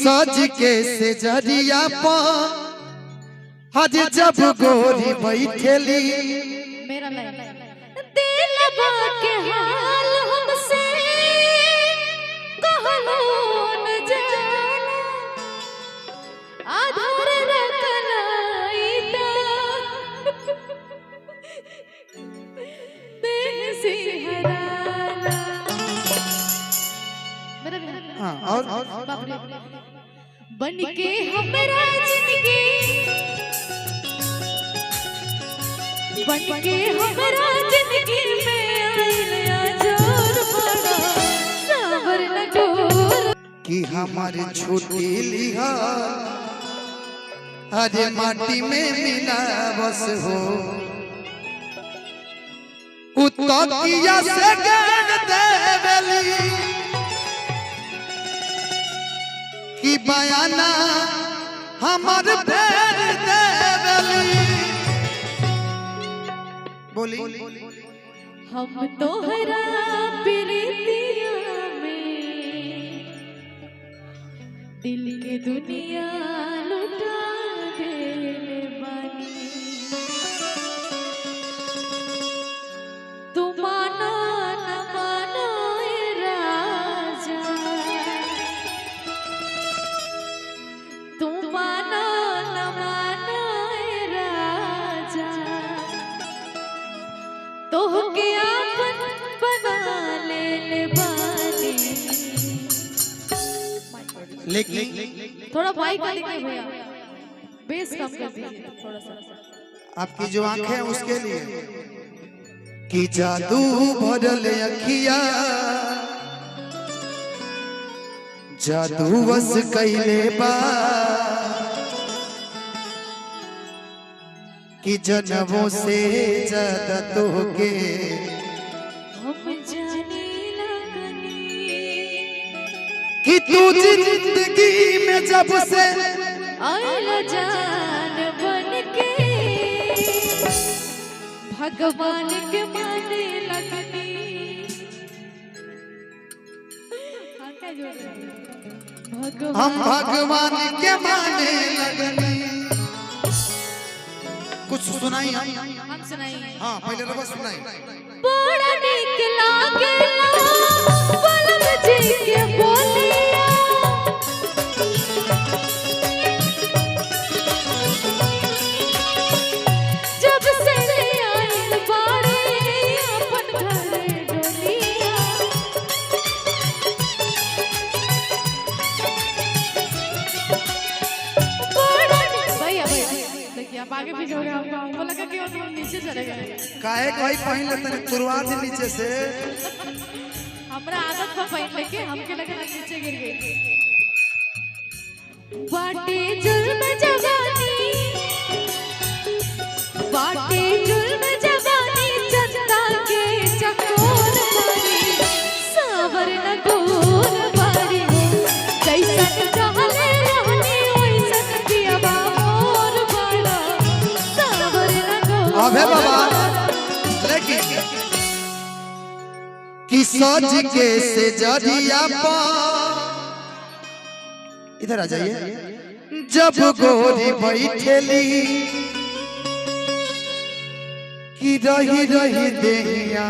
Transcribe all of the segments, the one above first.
सज के से जरिया पा हज जब गोरी बैठेली मेरा दिलवा के हाल हमसे कहलो न जाना आधार रखलाईदा देह से हराना मेरा हाँ और बन के हमरा जिंदगी बन के हमरा जिंदगी में आइल जोर बड़ा सबर न डोर कि हमारी छुट्टी लिहा अरे माटी में मिला बस हो उतकिया से गान देवली कि बयाना हमार फेर देवली बोली हम तोहरा प्रीतिया में दिल के दुनिया लुटा देले बानी तू मानो न मानो ए राजा तू मानो न मानो ए राजा तोहके आपन बना ले बानी लेकिन थोड़ा माइक का लिखे भैया बेस कम कर दीजिए थोड़ा सा आपकी जो आंखें हैं उसके लिए कि जादू भरल अखिया जादू बस कैले बा कि जनमों से ज्यादा तोहके हम जाने लगनी कि तू जिंदगी में जब से आइला जान बन के भगवान के माने लगनी हम भगवान के माने लगनी कुछ सुनाई हम सुनाइए हाँ पहले रबा सुनाई बड़ा निक लागेला बलम जी के बोलिया जब से ले आइल बाड़े अपन घरे डोलिया भैया देखिए आप आगे पीछे हो गए हमको लगा कि हम नीचे चले गए काहे कोई पहन लेते तुरवा दे नीचे से हमरा आदत पर पहन लेके हमके लगा नीचे गिर गई बाटे जुल्म जवानी बाटे जुल्म जवानी चंदा के चकोर मारी सावर न गोर मारी कैसन चाहले रहनी वैसन पियावा मोर बड़ा सावर न गोर अबे बाबा लेकिन कि सज के से जरिया पा इधर आ जाइए जब गोरी बैठेली कि रही रही देहिया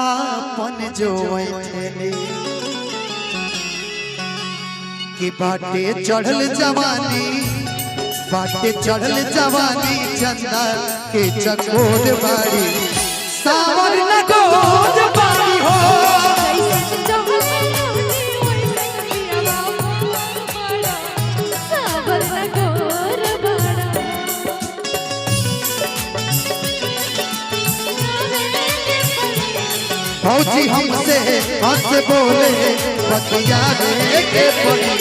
आपन जो बैठेली कि बाटे चढ़ल जवानी बाटे चढ़ल जवानी चंदा के चकोर बाड़ी सावर न गोद बाड़ी हो भौजी हमसे हंस बोले बतियावे के पड़ी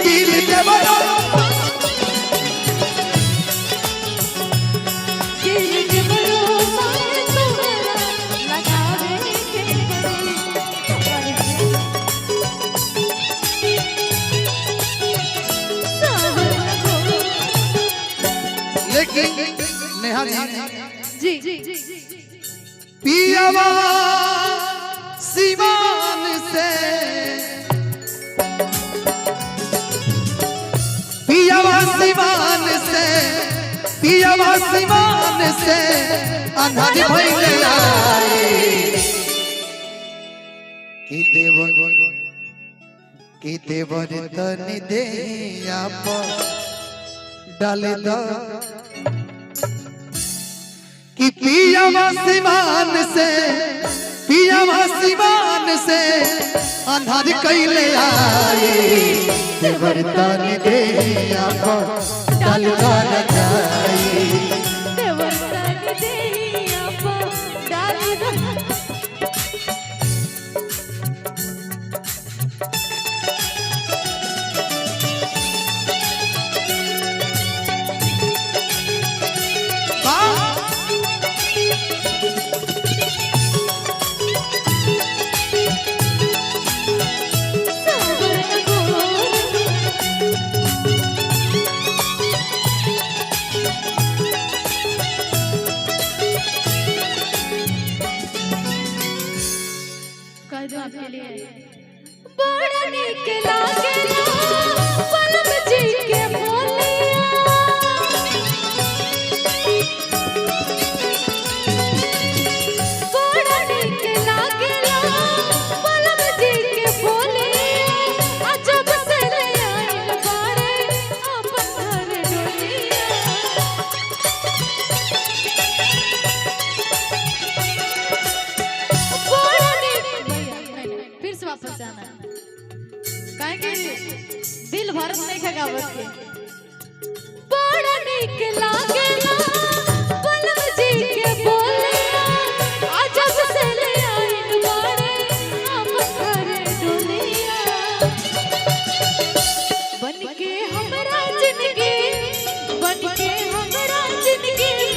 दिल के बड़ा लेकिन नेहा जी पियावा सिवान से सिवान से पियावा सिवान से अंधार भइले आए कि देवर तनी देहिया पर डाल द कि पियावा सिवान से अंधार कैले आए देवर तनी देहिया पर डाल द जाए देवर तनी देहिया पर डाल द आपके लिए बड़ा नीक लागेला पलम जी के बोलिया बड़ा नीक लागेला पलम जी के बोलिया अजब से ले आइल बारे अपन घर डोलिया फिर से वापस जाना काहे कि दिल भरत नहीं खगावत के बड़ा नीक लागेला पलम जी के बोलिया अजब से ले आइल बारे अपन घर डोलिया बन के हमरा जिंदगी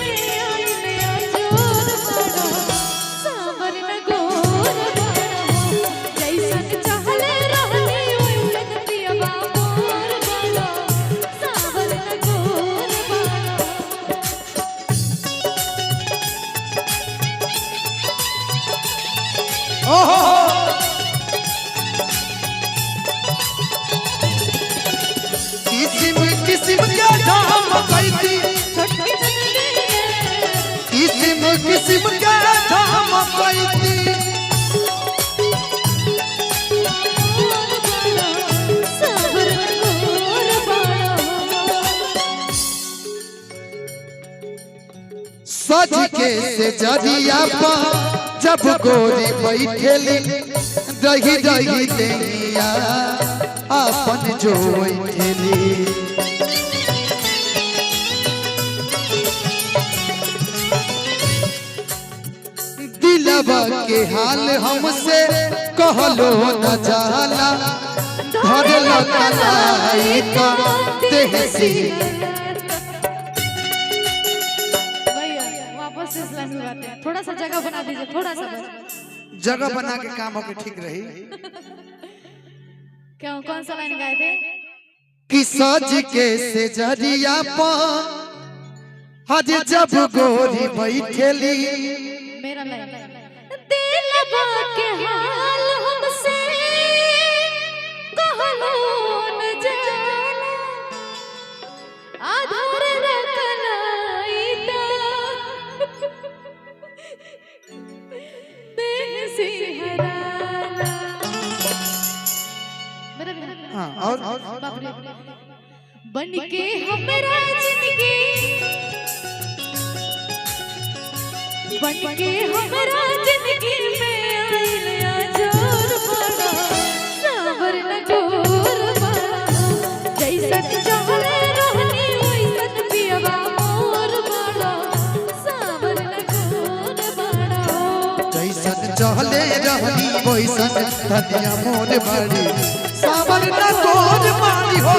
में आइल अजोर बड़ा सावर न गोर किस्म किस्म के धाम कैती किस्म किस्म के धाम कैती सज के से जदिया पा जब गोरी बैठेली दही दही देहिया अपन जो बैठेली दिलवा के हाल हमसे कहलो न जाला धरला कलाई का देह सी थोड़ा सा जगह बना दीजिए थोड़ा सा जगह बना के काम हो के ठीक रही क्यों कौन सा लाइन गाए थे कि सज के से जरिया पा हज जब गोरी बैठेली मेरा लाइन दिलवा के हाल हमसे कहलो न जाला आधार रखलाई ता और बन के हमरा जिंदगी बन के हमरा जिंदगी में आइल अजोर बड़ा सावर न गोर बड़ा जैसन चाहले रहनी वैसन पियवा मोर बड़ा सावर न गोर बड़ा जैसन चहले रहनी वैसन धनिया मोर बड़ी सावर न गोर मारी हो